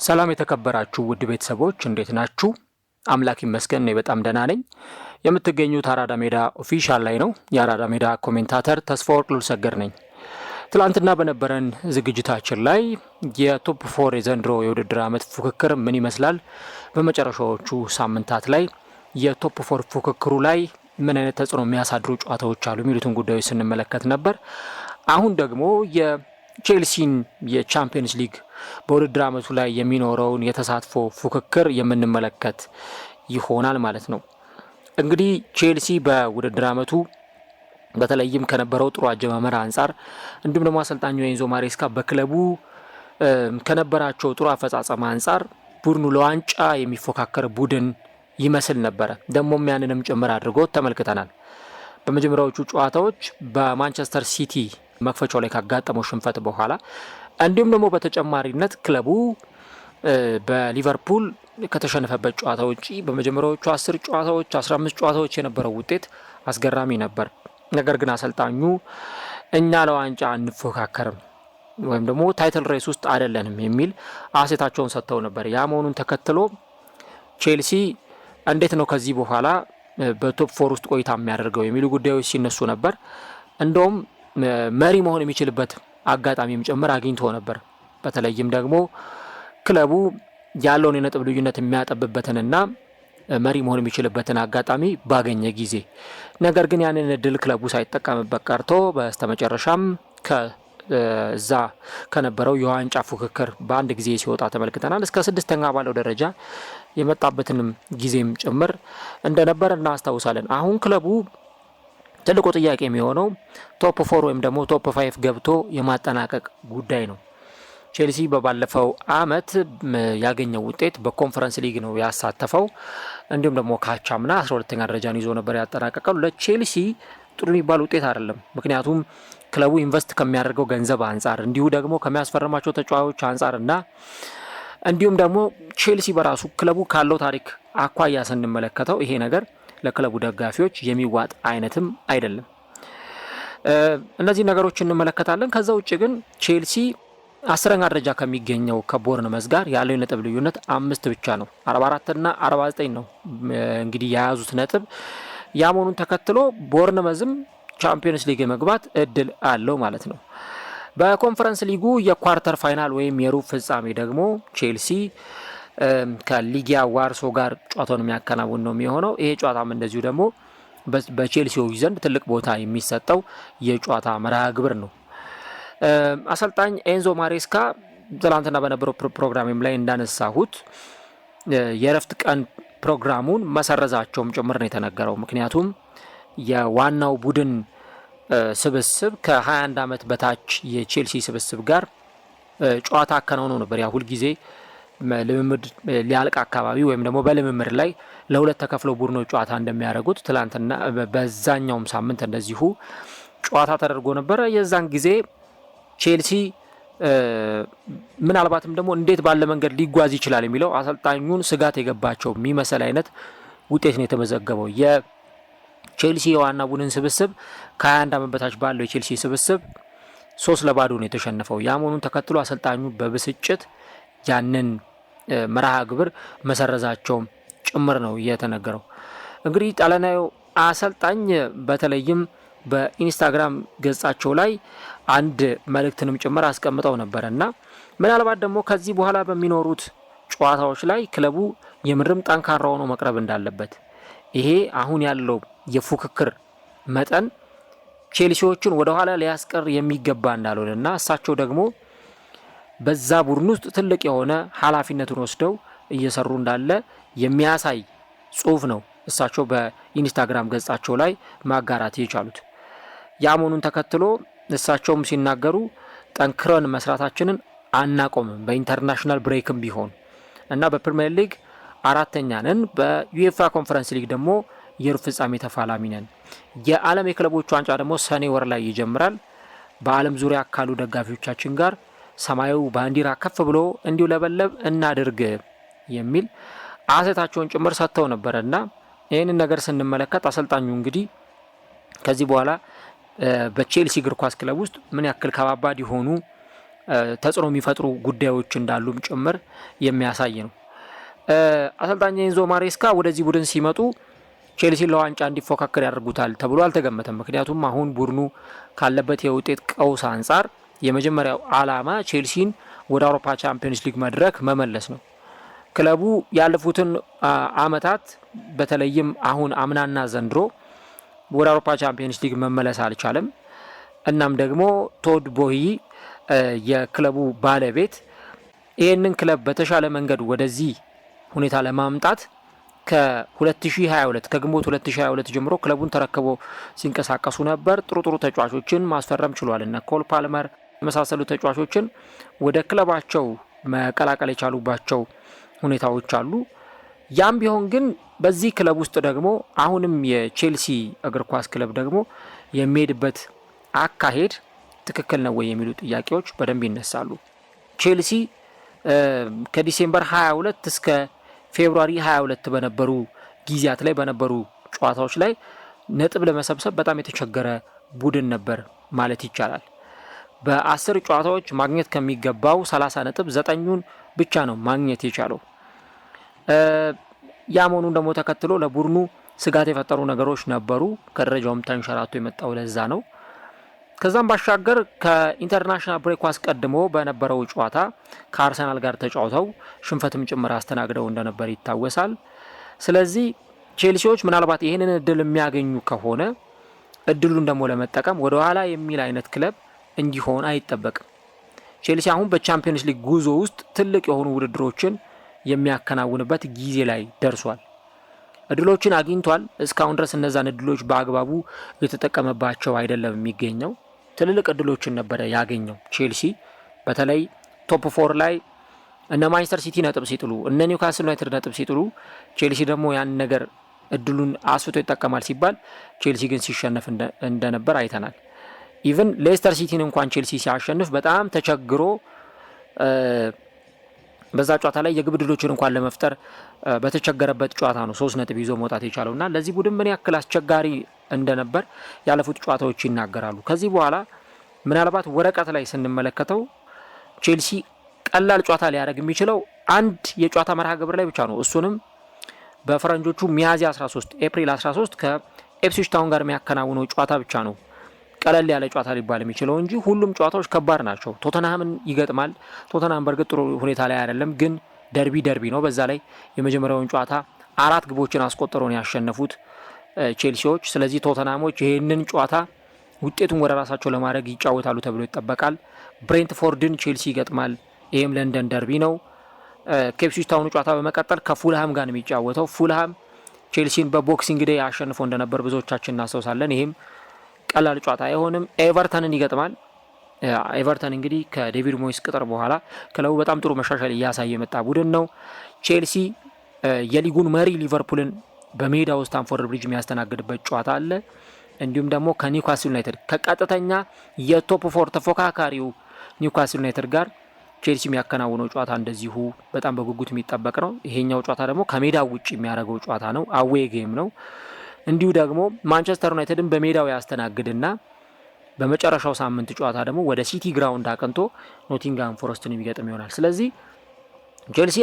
ሰላም የተከበራችሁ ውድ ቤተሰቦች እንዴት ናችሁ? አምላክ ይመስገን እኔ በጣም ደህና ነኝ። የምትገኙት አራዳ ሜዳ ኦፊሻል ላይ ነው። የአራዳ ሜዳ ኮሜንታተር ተስፋወርቅ ሉልሰገድ ነኝ። ትላንትና በነበረን ዝግጅታችን ላይ የቶፕ 4 የዘንድሮ የውድድር ዓመት ፉክክር ምን ይመስላል፣ በመጨረሻዎቹ ሳምንታት ላይ የቶፕ 4 ፉክክሩ ላይ ምን አይነት ተጽዕኖ የሚያሳድሩ ጨዋታዎች አሉ የሚሉትን ጉዳዮች ስንመለከት ነበር። አሁን ደግሞ የቼልሲን የቻምፒየንስ ሊግ በውድድር ዓመቱ ላይ የሚኖረውን የተሳትፎ ፉክክር የምንመለከት ይሆናል ማለት ነው። እንግዲህ ቼልሲ በውድድር ዓመቱ በተለይም ከነበረው ጥሩ አጀማመር አንጻር እንዲሁም ደግሞ አሰልጣኙ ኤንዞ ማሬስካ በክለቡ ከነበራቸው ጥሩ አፈጻጸም አንጻር ቡድኑ ለዋንጫ የሚፎካከር ቡድን ይመስል ነበረ። ደግሞም ያንንም ጭምር አድርጎ ተመልክተናል። በመጀመሪያዎቹ ጨዋታዎች በማንቸስተር ሲቲ መክፈቻው ላይ ካጋጠመው ሽንፈት በኋላ እንዲሁም ደግሞ በተጨማሪነት ክለቡ በሊቨርፑል ከተሸነፈበት ጨዋታ ውጪ በመጀመሪያዎቹ 10 ጨዋታዎች 15 ጨዋታዎች የነበረው ውጤት አስገራሚ ነበር። ነገር ግን አሰልጣኙ እኛ ለዋንጫ አንፎካከርም ወይም ደግሞ ታይትል ሬስ ውስጥ አይደለንም የሚል አሴታቸውን ሰጥተው ነበር። ያ መሆኑን ተከትሎ ቼልሲ እንዴት ነው ከዚህ በኋላ በቶፕ 4 ውስጥ ቆይታ የሚያደርገው የሚሉ ጉዳዮች ሲነሱ ነበር። እንደውም መሪ መሆን የሚችልበት አጋጣሚም ጭምር አግኝቶ ነበር። በተለይም ደግሞ ክለቡ ያለውን የነጥብ ልዩነት የሚያጠብበትንና መሪ መሆን የሚችልበትን አጋጣሚ ባገኘ ጊዜ፣ ነገር ግን ያንን እድል ክለቡ ሳይጠቀምበት ቀርቶ በስተመጨረሻም ከዛ ከነበረው የዋንጫ ፉክክር በአንድ ጊዜ ሲወጣ ተመልክተናል። እስከ 6ኛ ባለው ደረጃ የመጣበትንም ጊዜም ጭምር እንደነበር እናስታውሳለን። አሁን ክለቡ ትልቁ ጥያቄ የሚሆነው ቶፕ 4 ወይም ደግሞ ቶፕ 5 ገብቶ የማጠናቀቅ ጉዳይ ነው። ቼልሲ በባለፈው አመት ያገኘው ውጤት በኮንፈረንስ ሊግ ነው ያሳተፈው። እንዲሁም ደግሞ ካቻምና 12ኛ ደረጃን ይዞ ነበር ያጠናቀቀው። ለቼልሲ ጥሩ የሚባል ውጤት አይደለም። ምክንያቱም ክለቡ ኢንቨስት ከሚያደርገው ገንዘብ አንጻር እንዲሁ ደግሞ ከሚያስፈርማቸው ተጫዋቾች አንጻርና እንዲሁም ደግሞ ቼልሲ በራሱ ክለቡ ካለው ታሪክ አኳያ ስንመለከተው ይሄ ነገር ለክለቡ ደጋፊዎች የሚዋጥ አይነትም አይደለም። እነዚህ ነገሮች እንመለከታለን። ከዛ ውጭ ግን ቼልሲ 10ኛ ደረጃ ከሚገኘው ከቦርንመዝ ጋር ያለው የነጥብ ልዩነት 5 ብቻ ነው። 44 እና 49 ነው እንግዲህ የያዙት ነጥብ። ያ መሆኑን ተከትሎ ቦርንመዝም ቻምፒየንስ ሊግ የመግባት እድል አለው ማለት ነው። በኮንፈረንስ ሊጉ የኳርተር ፋይናል ወይም የሩብ ፍጻሜ ደግሞ ቼልሲ ከሊጊያ ዋርሶ ጋር ጨዋታውን የሚያከናውን ነው የሚሆነው። ይሄ ጨዋታም እንደዚሁ ደግሞ በቼልሲዎች ዘንድ ትልቅ ቦታ የሚሰጠው የጨዋታ መርሃ ግብር ነው። አሰልጣኝ ኤንዞ ማሬስካ ትላንትና በነበረው ፕሮግራምም ላይ እንዳነሳሁት የእረፍት ቀን ፕሮግራሙን መሰረዛቸውም ጭምር ነው የተነገረው። ምክንያቱም የዋናው ቡድን ስብስብ ከ21 ዓመት በታች የቼልሲ ስብስብ ጋር ጨዋታ አከናውነው ነበር። ያ ሁልጊዜ ልምምድ ሊያልቅ አካባቢ ወይም ደግሞ በልምምድ ላይ ለሁለት ተከፍለው ቡድኖች ጨዋታ እንደሚያደርጉት ትላንትና በዛኛውም ሳምንት እንደዚሁ ጨዋታ ተደርጎ ነበረ። የዛን ጊዜ ቼልሲ ምናልባትም ደግሞ እንዴት ባለ መንገድ ሊጓዝ ይችላል የሚለው አሰልጣኙን ስጋት የገባቸው የሚመስል አይነት ውጤት ነው የተመዘገበው። የቼልሲ የዋና ቡድን ስብስብ ከ21 ዓመት በታች ባለው የቼልሲ ስብስብ 3-0 ነው የተሸነፈው። ያ መሆኑን ተከትሎ አሰልጣኙ በብስጭት ያንን መርሃ ግብር መሰረዛቸውም ጭምር ነው የተነገረው። እንግዲህ ጣሊያናዊው አሰልጣኝ በተለይም በኢንስታግራም ገጻቸው ላይ አንድ መልእክትንም ጭምር አስቀምጠው ነበር እና ምናልባት ደግሞ ከዚህ በኋላ በሚኖሩት ጨዋታዎች ላይ ክለቡ የምድርም ጠንካራ ሆኖ መቅረብ እንዳለበት፣ ይሄ አሁን ያለው የፉክክር መጠን ቼልሲዎችን ወደኋላ ሊያስቀር የሚገባ እንዳልሆነ እና እሳቸው ደግሞ በዛ ቡድን ውስጥ ትልቅ የሆነ ኃላፊነቱን ወስደው እየሰሩ እንዳለ የሚያሳይ ጽሁፍ ነው እሳቸው በኢንስታግራም ገጻቸው ላይ ማጋራት የቻሉት። ያ መሆኑን ተከትሎ እሳቸውም ሲናገሩ ጠንክረን መስራታችንን አናቆምም፣ በኢንተርናሽናል ብሬክም ቢሆን እና በፕሪሚየር ሊግ 4ኛ ነን፣ በዩኤፋ ኮንፈረንስ ሊግ ደግሞ የሩብ ፍጻሜ ተፋላሚ ነን። የዓለም የክለቦች ዋንጫ ደግሞ ሰኔ ወር ላይ ይጀምራል። በዓለም ዙሪያ ካሉ ደጋፊዎቻችን ጋር ሰማያዊ ባንዲራ ከፍ ብሎ እንዲውለበለብ እናድርግ የሚል አሴታቸውን ጭምር ሰጥተው ነበርና ይህንን ነገር ስንመለከት አሰልጣኙ እንግዲህ ከዚህ በኋላ በቼልሲ እግር ኳስ ክለብ ውስጥ ምን ያክል ከባባድ የሆኑ ተጽዕኖ የሚፈጥሩ ጉዳዮች እንዳሉም ጭምር የሚያሳይ ነው። አሰልጣኝ ኤንዞ ማሬስካ ወደዚህ ቡድን ሲመጡ ቼልሲን ለዋንጫ እንዲፎካከር ያደርጉታል ተብሎ አልተገመተም። ምክንያቱም አሁን ቡድኑ ካለበት የውጤት ቀውስ አንጻር የመጀመሪያው ዓላማ ቼልሲን ወደ አውሮፓ ቻምፒየንስ ሊግ መድረክ መመለስ ነው። ክለቡ ያለፉትን አመታት በተለይም አሁን አምናና ዘንድሮ ወደ አውሮፓ ቻምፒየንስ ሊግ መመለስ አልቻለም። እናም ደግሞ ቶድ ቦሂ የክለቡ ባለቤት ይህንን ክለብ በተሻለ መንገድ ወደዚህ ሁኔታ ለማምጣት ከ2022 ከግንቦት 2022 ጀምሮ ክለቡን ተረክበው ሲንቀሳቀሱ ነበር። ጥሩ ተጫዋቾችን ማስፈረም ችሏል። እነ ኮል ፓልመር የመሳሰሉ ተጫዋቾችን ወደ ክለባቸው መቀላቀል የቻሉባቸው ሁኔታዎች አሉ። ያም ቢሆን ግን በዚህ ክለብ ውስጥ ደግሞ አሁንም የቼልሲ እግር ኳስ ክለብ ደግሞ የሚሄድበት አካሄድ ትክክል ነው ወይ የሚሉ ጥያቄዎች በደንብ ይነሳሉ። ቼልሲ ከዲሴምበር 22 እስከ ፌብሩዋሪ 22 በነበሩ ጊዜያት ላይ በነበሩ ጨዋታዎች ላይ ነጥብ ለመሰብሰብ በጣም የተቸገረ ቡድን ነበር ማለት ይቻላል። በ10 ጨዋታዎች ማግኘት ከሚገባው 30 ነጥብ 9ኙን ብቻ ነው ማግኘት የቻለው። ያ መሆኑን ደግሞ ተከትሎ ለቡድኑ ስጋት የፈጠሩ ነገሮች ነበሩ። ከደረጃውም ተንሸራቶ የመጣው ለዛ ነው። ከዛም ባሻገር ከኢንተርናሽናል ብሬክ አስቀድሞ በነበረው ጨዋታ ከአርሰናል ጋር ተጫውተው ሽንፈትም ጭምር አስተናግደው እንደነበር ይታወሳል። ስለዚህ ቼልሲዎች ምናልባት ይህንን እድል የሚያገኙ ከሆነ እድሉን ደግሞ ለመጠቀም ወደ ኋላ የሚል አይነት ክለብ እንዲሆን አይጠበቅም። ቼልሲ አሁን በቻምፒየንስ ሊግ ጉዞ ውስጥ ትልቅ የሆኑ ውድድሮችን የሚያከናውንበት ጊዜ ላይ ደርሷል። እድሎችን አግኝቷል። እስካሁን ድረስ እነዛን እድሎች በአግባቡ የተጠቀመባቸው አይደለም የሚገኘው። ትልልቅ እድሎችን ነበረ ያገኘው ቼልሲ። በተለይ ቶፕ 4 ላይ እነ ማንቸስተር ሲቲ ነጥብ ሲጥሉ፣ እነ ኒውካስል ዩናይትድ ነጥብ ሲጥሉ ቼልሲ ደግሞ ያን ነገር እድሉን አስፍቶ ይጠቀማል ሲባል ቼልሲ ግን ሲሸነፍ እንደነበር አይተናል። ኢቭን ሌስተር ሲቲን እንኳን ቼልሲ ሲያሸንፍ በጣም ተቸግሮ በዛ ጨዋታ ላይ የግብ ዕድሎችን እንኳን ለመፍጠር በተቸገረበት ጨዋታ ነው 3 ነጥብ ይዞ መውጣት የቻለውና ለዚህ ቡድን ምን ያክል አስቸጋሪ እንደነበር ያለፉት ጨዋታዎች ይናገራሉ። ከዚህ በኋላ ምናልባት ወረቀት ላይ ስንመለከተው ቼልሲ ቀላል ጨዋታ ሊያደርግ የሚችለው አንድ የጨዋታ መርሃ ግብር ላይ ብቻ ነው። እሱንም በፈረንጆቹ ሚያዝያ 13 ኤፕሪል 13 ከኢፕስዊች ታውን ጋር የሚያከናውነው ጨዋታ ብቻ ነው ቀለል ያለ ጨዋታ ሊባል የሚችለው እንጂ ሁሉም ጨዋታዎች ከባድ ናቸው። ቶተንሃምን ይገጥማል። ቶተንሃም በእርግጥ ጥሩ ሁኔታ ላይ አይደለም፣ ግን ደርቢ ነው። በዛ ላይ የመጀመሪያውን ጨዋታ 4 ግቦችን አስቆጥረው ነው ያሸነፉት ቼልሲዎች። ስለዚህ ቶተንሃሞች ይህንን ጨዋታ ውጤቱን ወደ ራሳቸው ለማድረግ ይጫወታሉ ተብሎ ይጠበቃል። ብሬንትፎርድን ቼልሲ ይገጥማል። ይህም ለንደን ደርቢ ነው። ከኢፕስዊች ታውኑ ጨዋታ በመቀጠል ከፉልሃም ጋር ነው የሚጫወተው። ፉልሃም ቼልሲን በቦክሲንግ ዴይ አሸንፎ እንደነበር ብዙዎቻችን እናስታውሳለን። ይህም ቀላል ጨዋታ አይሆንም። ኤቨርተንን ይገጥማል። ኤቨርተን እንግዲህ ከዴቪድ ሞይስ ቅጥር በኋላ ክለቡ በጣም ጥሩ መሻሻል እያሳየ የመጣ ቡድን ነው። ቼልሲ የሊጉን መሪ ሊቨርፑልን በሜዳው ስታንፎርድ ብሪጅ የሚያስተናግድበት ጨዋታ አለ። እንዲሁም ደግሞ ከኒውካስል ዩናይትድ ከቀጥተኛ የቶፕ 4 ተፎካካሪው ኒውካስል ዩናይትድ ጋር ቼልሲ የሚያከናውነው ጨዋታ እንደዚሁ በጣም በጉጉት የሚጠበቅ ነው። ይሄኛው ጨዋታ ደግሞ ከሜዳው ውጭ የሚያደርገው ጨዋታ ነው። አዌይ ጌም ነው። እንዲሁ ደግሞ ማንቸስተር ዩናይትድን በሜዳው ያስተናግድና በመጨረሻው ሳምንት ጨዋታ ደግሞ ወደ ሲቲ ግራውንድ አቅንቶ ኖቲንግሃም ፎረስትን የሚገጥም ይሆናል። ስለዚህ ቼልሲ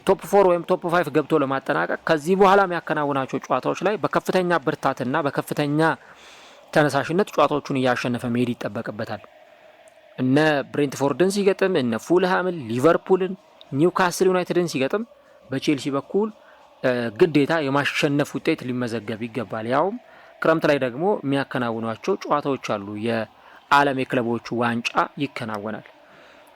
ቶፕ 4 ወይም ቶፕ 5 ገብቶ ለማጠናቀቅ ከዚህ በኋላ የሚያከናውናቸው ጨዋታዎች ላይ በከፍተኛ ብርታትና በከፍተኛ ተነሳሽነት ጨዋታዎቹን እያሸነፈ መሄድ ይጠበቅበታል። እነ ብሬንትፎርድን ሲገጥም፣ እነ ፉልሃምን፣ ሊቨርፑልን፣ ኒውካስል ዩናይትድን ሲገጥም በቼልሲ በኩል ግዴታ የማሸነፍ ውጤት ሊመዘገብ ይገባል። ያውም ክረምት ላይ ደግሞ የሚያከናውኗቸው ጨዋታዎች አሉ። የዓለም የክለቦቹ ዋንጫ ይከናወናል።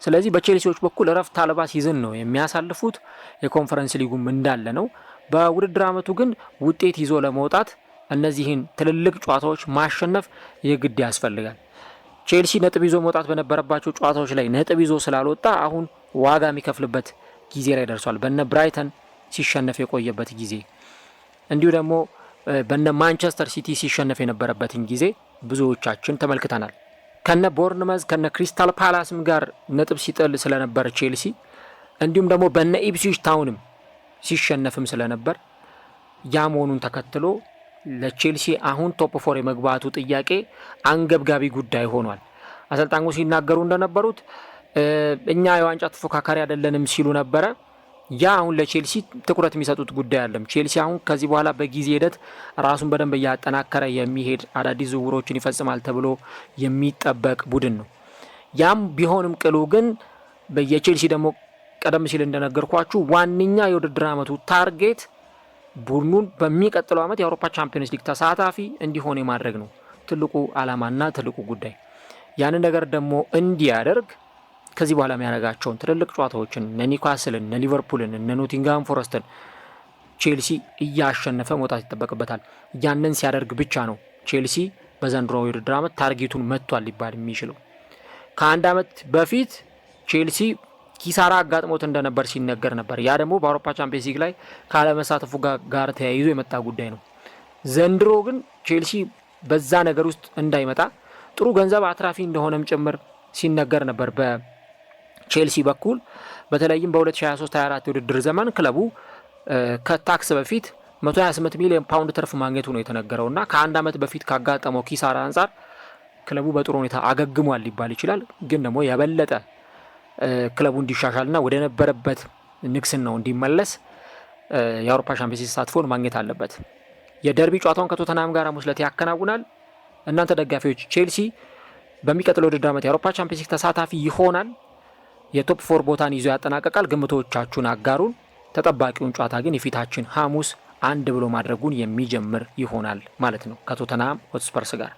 ስለዚህ በቼልሲዎች በኩል እረፍት አልባ ሲዝን ነው የሚያሳልፉት። የኮንፈረንስ ሊጉም እንዳለ ነው። በውድድር ዓመቱ ግን ውጤት ይዞ ለመውጣት እነዚህን ትልልቅ ጨዋታዎች ማሸነፍ የግድ ያስፈልጋል። ቼልሲ ነጥብ ይዞ መውጣት በነበረባቸው ጨዋታዎች ላይ ነጥብ ይዞ ስላልወጣ አሁን ዋጋ የሚከፍልበት ጊዜ ላይ ደርሷል። በነ ብራይተን ሲሸነፍ የቆየበት ጊዜ፣ እንዲሁ ደግሞ በነ ማንቸስተር ሲቲ ሲሸነፍ የነበረበትን ጊዜ ብዙዎቻችን ተመልክተናል። ከነ ቦርንመዝ ከነ ክሪስታል ፓላስም ጋር ነጥብ ሲጥል ስለነበር ቼልሲ፣ እንዲሁም ደግሞ በነ ኢፕስዊች ታውንም ሲሸነፍም ስለነበር ያ መሆኑን ተከትሎ ለቼልሲ አሁን ቶፕ 4 የመግባቱ ጥያቄ አንገብጋቢ ጉዳይ ሆኗል። አሰልጣኙ ሲናገሩ እንደነበሩት እኛ የዋንጫ ተፎካካሪ አይደለንም ሲሉ ነበረ። ያ አሁን ለቼልሲ ትኩረት የሚሰጡት ጉዳይ አይደለም። ቼልሲ አሁን ከዚህ በኋላ በጊዜ ሂደት ራሱን በደንብ እያጠናከረ የሚሄድ አዳዲስ ዝውውሮችን ይፈጽማል ተብሎ የሚጠበቅ ቡድን ነው። ያም ቢሆንም ቅሉ ግን የቼልሲ ደግሞ ቀደም ሲል እንደነገርኳችሁ ዋነኛ የውድድር ዓመቱ ታርጌት ቡድኑን በሚቀጥለው ዓመት የአውሮፓ ቻምፒዮንስ ሊግ ተሳታፊ እንዲሆን የማድረግ ነው ትልቁ ዓላማና ትልቁ ጉዳይ። ያንን ነገር ደግሞ እንዲያደርግ ከዚህ በኋላ የሚያደርጋቸውን ትልልቅ ጨዋታዎችን እነ ኒውካስልን፣ እነ ሊቨርፑልን፣ እነ ኖቲንግሃም ፎረስትን ቼልሲ እያሸነፈ መውጣት ይጠበቅበታል። ያንን ሲያደርግ ብቻ ነው ቼልሲ በዘንድሮ የውድድር ዓመት ታርጌቱን መጥቷል ሊባል የሚችለው። ከአንድ ዓመት በፊት ቼልሲ ኪሳራ አጋጥሞት እንደነበር ሲነገር ነበር። ያ ደግሞ በአውሮፓ ቻምፒየንስ ሊግ ላይ ካለመሳተፉ ጋር ተያይዞ የመጣ ጉዳይ ነው። ዘንድሮ ግን ቼልሲ በዛ ነገር ውስጥ እንዳይመጣ ጥሩ ገንዘብ አትራፊ እንደሆነም ጭምር ሲነገር ነበር በቼልሲ በኩል። በተለይም በ2023/24 የውድድር ዘመን ክለቡ ከታክስ በፊት 128 ሚሊዮን ፓውንድ ትርፍ ማግኘቱ ነው የተነገረውና ከአንድ ዓመት በፊት ካጋጠመው ኪሳራ አንጻር ክለቡ በጥሩ ሁኔታ አገግሟል ሊባል ይችላል። ግን ደግሞ የበለጠ ክለቡ እንዲሻሻልና ወደ ነበረበት ንግስናው እንዲመለስ የአውሮፓ ቻምፒየንስ ሊግ ተሳትፎን ማግኘት አለበት። የደርቢ ጨዋታውን ከቶተንሃም ጋር ሐሙስ ዕለት ያከናውናል። እናንተ ደጋፊዎች ቼልሲ በሚቀጥለው ውድድር ዓመት የአውሮፓ ቻምፒየንስ ሊግ ተሳታፊ ይሆናል? የቶፕ 4 ቦታን ይዞ ያጠናቀቃል? ግምቶቻችሁን አጋሩን። ተጠባቂውን ጨዋታ ግን የፊታችን ሐሙስ 1 ብሎ ማድረጉን የሚጀምር ይሆናል ማለት ነው ከቶተንሃም ሆትስፐርስ ጋር።